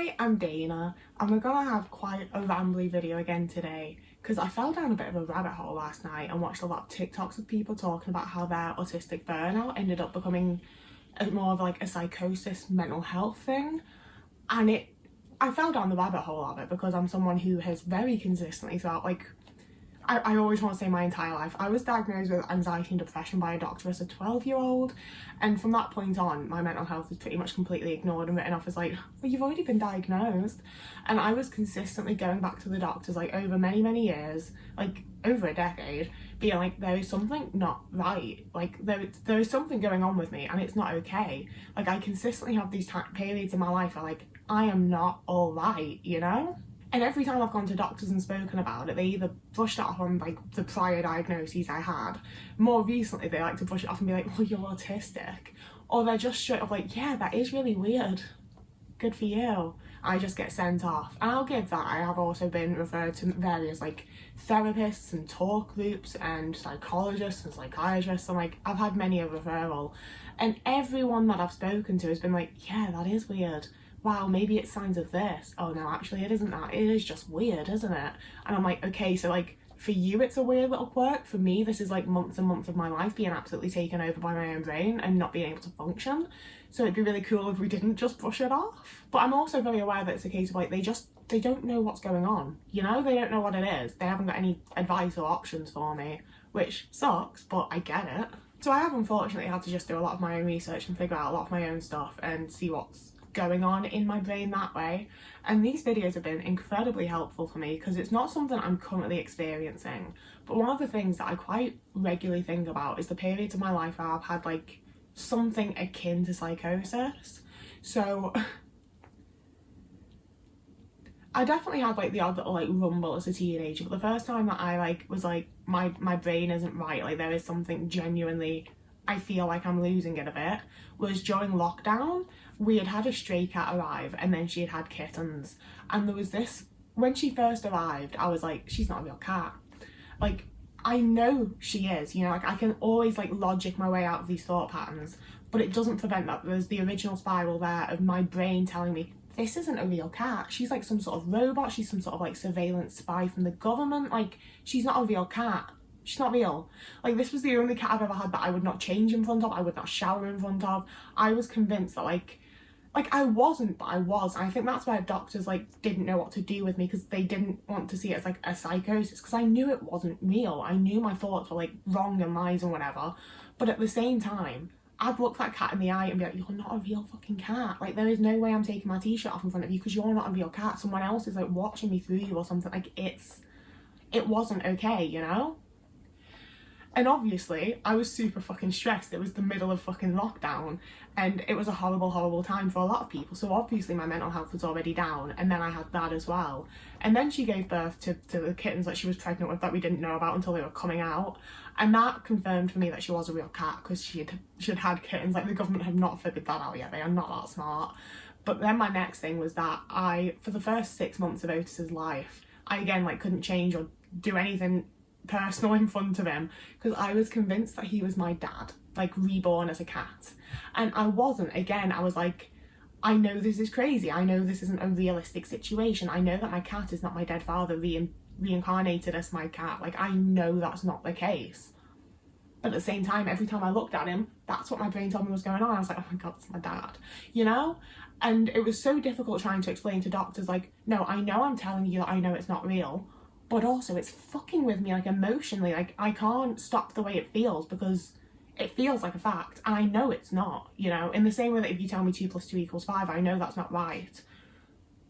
Hi, I'm Dana, and we're gonna have quite a rambly video again today because I fell down a bit of a rabbit hole last night and watched a lot of TikToks of people talking about how their autistic burnout ended up becoming more of like a psychosis mental health thing. And I fell down the rabbit hole of it because I'm someone who has very consistently throughout I always want to say my entire life, I was diagnosed with anxiety and depression by a doctor as a 12-year-old, and from that point on my mental health was pretty much completely ignored and written off as like, well, you've already been diagnosed. And I was consistently going back to the doctors like over many years, like over a decade, being like, there is something not right, like there is something going on with me and it's not okay. Like I consistently have these periods in my life where like I am not all right, you know? And every time I've gone to doctors and spoken about it, they either brushed it off on like the prior diagnoses I had. More recently, they like to brush it off and be like, well, you're autistic. Or they're just straight up like, yeah, that is really weird. Good for you. I just get sent off. And I'll give that. I have also been referred to various like therapists and talk groups and psychologists and psychiatrists. And like, I've had many a referral. And everyone that I've spoken to has been like, yeah, that is weird. Wow, maybe it's signs of this. Oh no, actually it isn't that. It is just weird, isn't it? And I'm like, okay, so like for you it's a weird little quirk. For me, this is like months and months of my life being absolutely taken over by my own brain and not being able to function. So it'd be really cool if we didn't just brush it off. But I'm also very aware that it's a case of like they don't know what's going on. You know, they don't know what it is. They haven't got any advice or options for me, which sucks, but I get it. So I have unfortunately had to just do a lot of my own research and figure out a lot of my own stuff and see what's going on in my brain that way. And these videos have been incredibly helpful for me because it's not something I'm currently experiencing, but one of the things that I quite regularly think about is the periods of my life where I've had like something akin to psychosis. So I definitely had like the odd little like rumble as a teenager, but the first time that I like was like my brain isn't right, like there is something genuinely, I feel like I'm losing it a bit, was during lockdown. We had a stray cat arrive and then she had had kittens, and there was this, when she first arrived I was like, she's not a real cat. Like I know she is, you know, like I can always like logic my way out of these thought patterns, but it doesn't prevent that there's the original spiral there of my brain telling me this isn't a real cat, she's like some sort of robot, she's some sort of like surveillance spy from the government, like she's not a real cat. She's not real. Like this was the only cat I've ever had that I would not change in front of, I would not shower in front of. I was convinced that like I wasn't, but I was. And I think that's where doctors like didn't know what to do with me because they didn't want to see it as like a psychosis, because I knew it wasn't real. I knew my thoughts were like wrong and lies and whatever. But at the same time, I'd look that cat in the eye and be like, you're not a real fucking cat. Like there is no way I'm taking my t-shirt off in front of you because you're not a real cat. Someone else is like watching me through you or something. Like it wasn't okay, you know? And obviously, I was super fucking stressed. It was the middle of fucking lockdown and it was a horrible time for a lot of people. So obviously my mental health was already down, and then I had that as well. And then she gave birth to the kittens that she was pregnant with that we didn't know about until they were coming out. And that confirmed for me that she was a real cat because she had kittens. Like the government have not figured that out yet. They are not that smart. But then my next thing was that for the first 6 months of Otis's life, I again like couldn't change or do anything personal in front of him because I was convinced that he was my dad, like reborn as a cat. And I wasn't. Again, I was like, I know this is crazy, I know this isn't a realistic situation, I know that my cat is not my dead father reincarnated as my cat, like I know that's not the case. But at the same time, every time I looked at him, that's what my brain told me was going on. I was like, oh my god, it's my dad, you know? And it was so difficult trying to explain to doctors like, no, I know I'm telling you that I know it's not real, but also it's fucking with me like emotionally. Like I can't stop the way it feels because it feels like a fact and I know it's not, you know? In the same way that if you tell me 2 + 2 = 5, I know that's not right.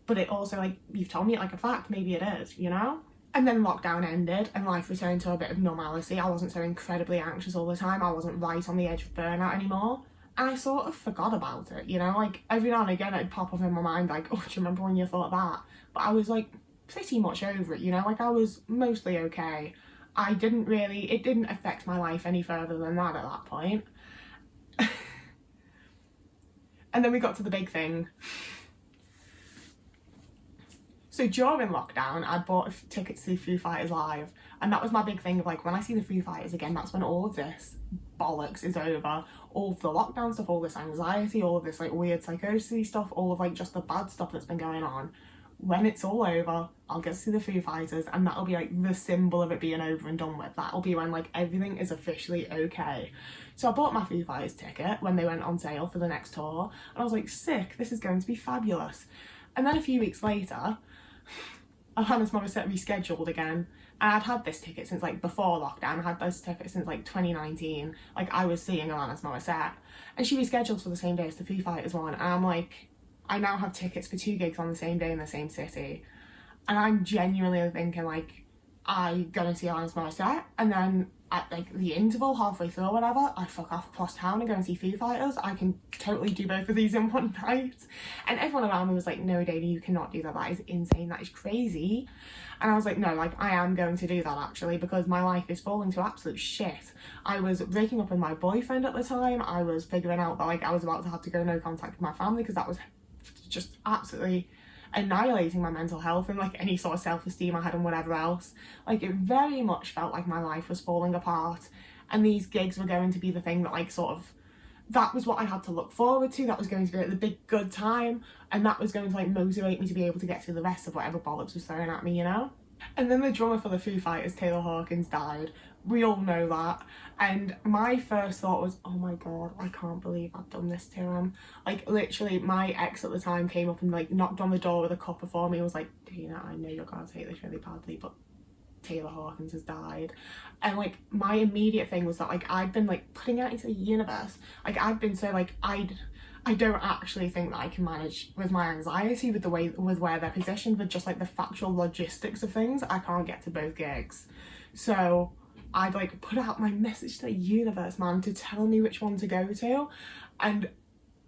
But it also like, you've told me it like a fact, maybe it is, you know? And then lockdown ended and life returned to a bit of normality. I wasn't so incredibly anxious all the time. I wasn't right on the edge of burnout anymore. And I sort of forgot about it, you know? Like every now and again it'd pop up in my mind like, oh, do you remember when you thought that? But I was like pretty much over it, you know? Like I was mostly okay. It didn't affect my life any further than that at that point. And then we got to the big thing. So during lockdown, I bought tickets to the Foo Fighters live, and that was my big thing of like, when I see the Foo Fighters again, that's when all of this bollocks is over, all of the lockdown stuff, all this anxiety, all of this like weird psychosis stuff, all of like just the bad stuff that's been going on, when it's all over, I'll get to see the Foo Fighters, and that'll be like the symbol of it being over and done with. That'll be when like everything is officially okay. So I bought my Foo Fighters ticket when they went on sale for the next tour, and I was like, sick, this is going to be fabulous. And then a few weeks later, Alanis Morissette rescheduled again, and I'd had this ticket since like before lockdown. I had this ticket since like 2019. Like, I was seeing Alanis Morissette, and she rescheduled for the same day as the Foo Fighters one, and I'm like, I now have tickets for 2 gigs on the same day in the same city, and I'm genuinely thinking like, I go and see Alanis Morissette, and then at like the interval halfway through or whatever, I fuck off across town and go and see Foo Fighters. I can totally do both of these in one night. And everyone around me was like, no, Dana, you cannot do that. That is insane. That is crazy. And I was like, no, like, I am going to do that actually, because my life is falling to absolute shit. I was breaking up with my boyfriend at the time. I was figuring out that like I was about to have to go no contact with my family, because that was just absolutely annihilating my mental health and like any sort of self-esteem I had and whatever else. Like, it very much felt like my life was falling apart, and these gigs were going to be the thing that like sort of, that was what I had to look forward to. That was going to be like the big good time, and that was going to like motivate me to be able to get through the rest of whatever bollocks was thrown at me, you know? And then the drummer for the Foo Fighters, Taylor Hawkins, died. We all know that. And my first thought was, oh my god, I can't believe I've done this to him. Like, literally, my ex at the time came up and like knocked on the door with a cup before me and was like, Dana, I know you're gonna take this really badly, but Taylor Hawkins has died. And like, my immediate thing was that like I'd been like putting out into the universe. Like, I'd been so like, I don't actually think that I can manage with my anxiety with the way, with where they're positioned, with just like the factual logistics of things. I can't get to both gigs. So I'd like put out my message to the universe, man, to tell me which one to go to. And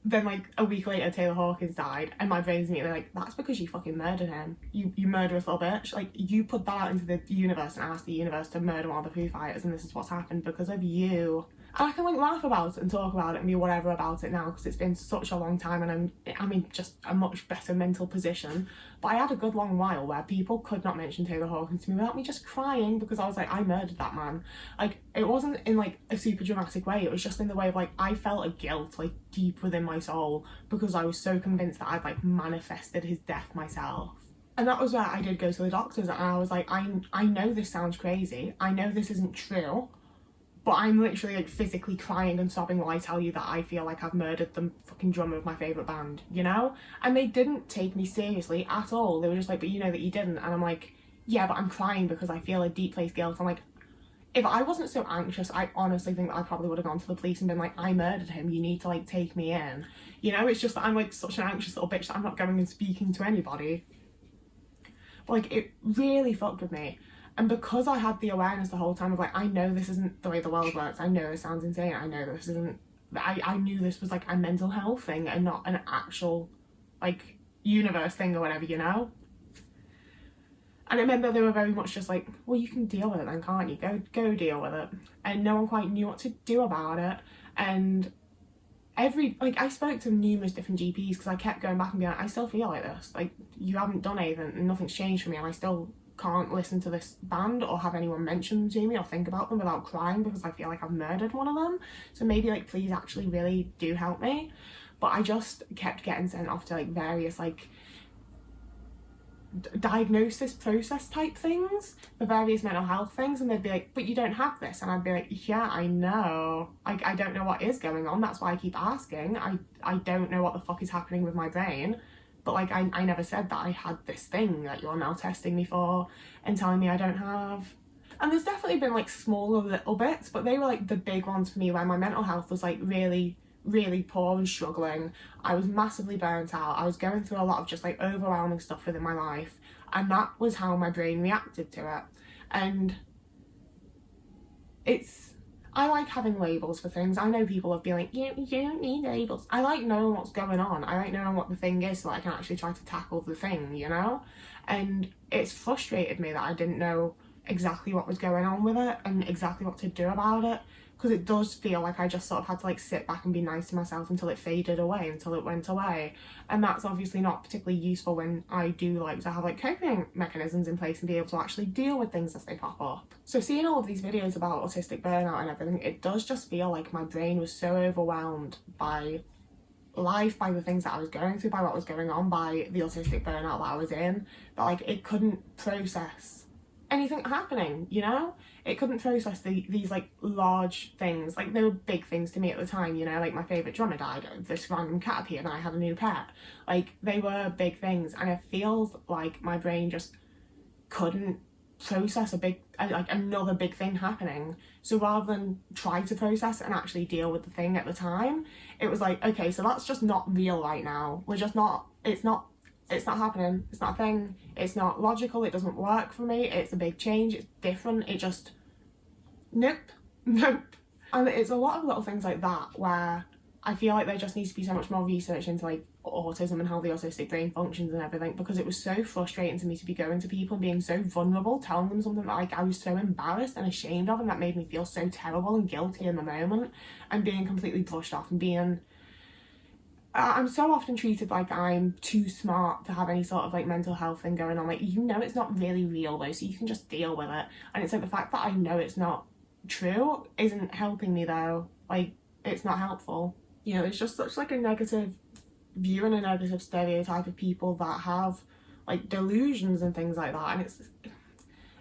then like a week later, Taylor Hawkins died, and my brain's immediately like, that's because you fucking murdered him. You murderous little bitch. Like, you put that out into the universe and asked the universe to murder one of the Foo Fighters, and this is what's happened because of you. And I can like laugh about it and talk about it and be whatever about it now, because it's been such a long time, and I'm in just a much better mental position. But I had a good long while where people could not mention Taylor Hawkins to me without me just crying, because I was like, I murdered that man. Like, it wasn't in like a super dramatic way, it was just in the way of like, I felt a guilt like deep within my soul, because I was so convinced that I'd like manifested his death myself. And that was where I did go to the doctors, and I was like, I know this sounds crazy, I know this isn't true, but I'm literally like physically crying and sobbing while I tell you that I feel like I've murdered the fucking drummer of my favourite band, you know? And they didn't take me seriously at all. They were just like, but you know that you didn't. And I'm like, yeah, but I'm crying because I feel a deep place guilt. I'm like, if I wasn't so anxious, I honestly think that I probably would have gone to the police and been like, I murdered him, you need to like take me in. You know, it's just that I'm like such an anxious little bitch that I'm not going and speaking to anybody. But like, it really fucked with me. And because I had the awareness the whole time of like, I know this isn't the way the world works, I know this sounds insane, I know this isn't, I knew this was like a mental health thing and not an actual like universe thing or whatever, you know? And I remember they were very much just like, well, you can deal with it then, can't you? Go deal with it. And no one quite knew what to do about it. And I spoke to numerous different GPs, because I kept going back and being like, I still feel like this. Like, you haven't done anything and nothing's changed for me, and I still can't listen to this band or have anyone mention them to me or think about them without crying, because I feel like I've murdered one of them. So maybe like, please actually really do help me. But I just kept getting sent off to like various like diagnosis process type things for various mental health things, and they'd be like, but you don't have this, and I'd be like, yeah, I know, like, I don't know what is going on, that's why I keep asking. I don't know what the fuck is happening with my brain. But like, I never said that I had this thing that you're now testing me for and telling me I don't have. And there's definitely been like smaller little bits, but they were like the big ones for me, where my mental health was like really, really poor and struggling. I was massively burnt out. I was going through a lot of just like overwhelming stuff within my life. And that was how my brain reacted to it. And I like having labels for things. I know people have been like, you don't need labels. I like knowing what's going on. I like knowing what the thing is so that I can actually try to tackle the thing, you know? And it's frustrated me that I didn't know exactly what was going on with it and exactly what to do about it. because it does feel like I just sort of had to like sit back and be nice to myself until it faded away, until it went away. And that's obviously not particularly useful when I do like to have like coping mechanisms in place and be able to actually deal with things as they pop up. So seeing all of these videos about autistic burnout and everything, it does just feel like my brain was so overwhelmed by life, by the things that I was going through, by what was going on, by the autistic burnout that I was in, that like it couldn't process anything happening, you know? It couldn't process these like large things. Like, they were big things to me at the time, you know, like my favourite drummer died, this random cat appeared and I had a new pet. Like, they were big things, and it feels like my brain just couldn't process another big thing happening. So rather than try to process and actually deal with the thing at the time, it was like, okay, so that's just not real right now. We're just not, it's not happening, it's not a thing, it's not logical, it doesn't work for me, it's a big change, it's different, it just, nope. And it's a lot of little things like that where I feel like there just needs to be so much more research into like autism and how the autistic brain functions and everything, because it was so frustrating to me to be going to people and being so vulnerable, telling them something that like I was so embarrassed and ashamed of, and that made me feel so terrible and guilty in the moment, and being completely brushed off and being, I'm so often treated like I'm too smart to have any sort of like mental health thing going on. Like, you know, it's not really real though, so you can just deal with it. And it's like the fact that I know it's not true isn't helping me though. Like, it's not helpful. You know, it's just such like a negative view and a negative stereotype of people that have like delusions and things like that. And it's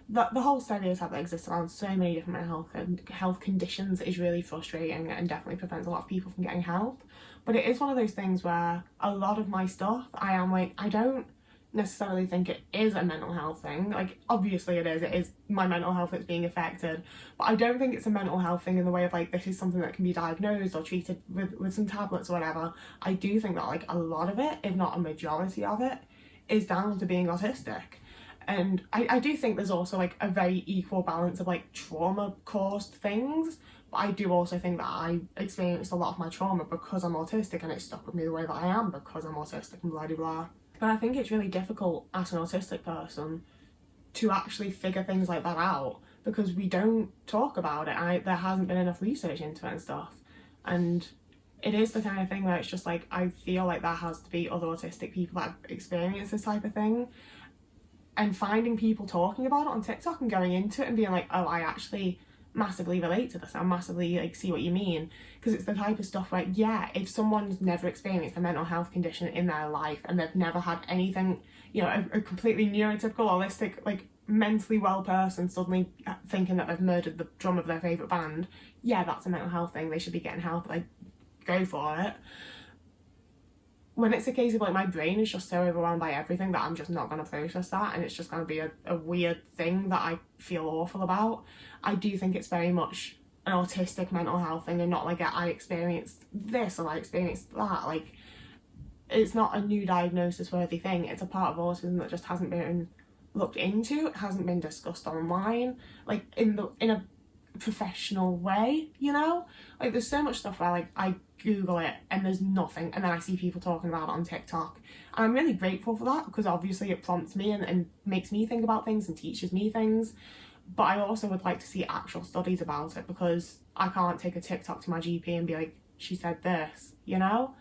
the whole stereotype that exists around so many different mental health conditions is really frustrating and definitely prevents a lot of people from getting help. But it is one of those things where a lot of my stuff, I am like, I don't necessarily think it is a mental health thing. Like, obviously it is my mental health that's being affected, but I don't think it's a mental health thing in the way of like, this is something that can be diagnosed or treated with some tablets or whatever. I do think that like a lot of it, if not a majority of it, is down to being autistic. And I do think there's also like a very equal balance of like trauma caused things, but I do also think that I experienced a lot of my trauma because I'm autistic, and it stuck with me the way that I am because I'm autistic and blah blah blah. But I think it's really difficult as an autistic person to actually figure things like that out, because we don't talk about it. There hasn't been enough research into it and stuff. And it is the kind of thing where it's just like, I feel like there has to be other autistic people that have experienced this type of thing. And finding people talking about it on TikTok and going into it and being like, oh, I actually massively relate to this, I massively like see what you mean. Because it's the type of stuff where, yeah, if someone's never experienced a mental health condition in their life and they've never had anything, you know, a completely neurotypical, holistic, like mentally well person suddenly thinking that they've murdered the drummer of their favourite band, yeah, that's a mental health thing, they should be getting help, like, go for it. When it's a case of like my brain is just so overwhelmed by everything that I'm just not going to process that, and it's just going to be a weird thing that I feel awful about, I do think it's very much an autistic mental health thing, and not like I experienced this or I experienced that. Like, it's not a new diagnosis worthy thing, it's a part of autism that just hasn't been looked into, it hasn't been discussed online, like in a professional way, you know? Like, there's so much stuff where like I Google it and there's nothing, and then I see people talking about it on TikTok, and I'm really grateful for that, because obviously it prompts me and makes me think about things and teaches me things. But I also would like to see actual studies about it, because I can't take a TikTok to my GP and be like, she said this, you know?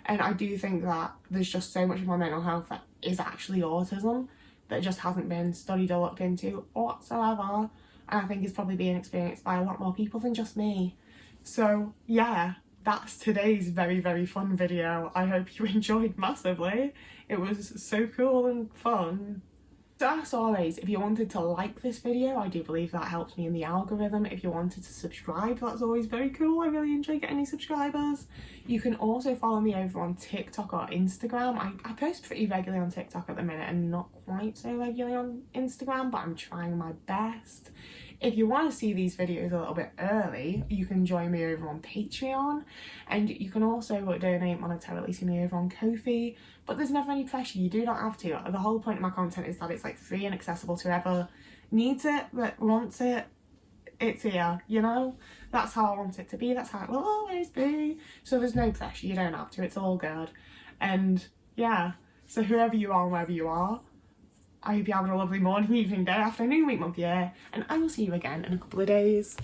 And I do think that there's just so much of my mental health that is actually autism that just hasn't been studied or looked into whatsoever, and I think is probably being experienced by a lot more people than just me. So yeah, that's today's very, very fun video. I hope you enjoyed massively. It was so cool and fun. So as always, if you wanted to like this video, I do believe that helps me in the algorithm. If you wanted to subscribe, that's always very cool. I really enjoy getting new subscribers. You can also follow me over on TikTok or Instagram. I post pretty regularly on TikTok at the minute and not quite so regularly on Instagram, but I'm trying my best. If you want to see these videos a little bit early, you can join me over on Patreon, and you can also donate monetarily to me over on Ko-fi, but there's never any pressure, you do not have to. The whole point of my content is that it's like free and accessible to whoever needs it, that wants it. It's here, you know? That's how I want it to be, that's how it will always be. So there's no pressure, you don't have to, it's all good. And yeah, so whoever you are and wherever you are, I hope you're having a lovely morning, evening, day, afternoon, week, month, year, and I will see you again in a couple of days.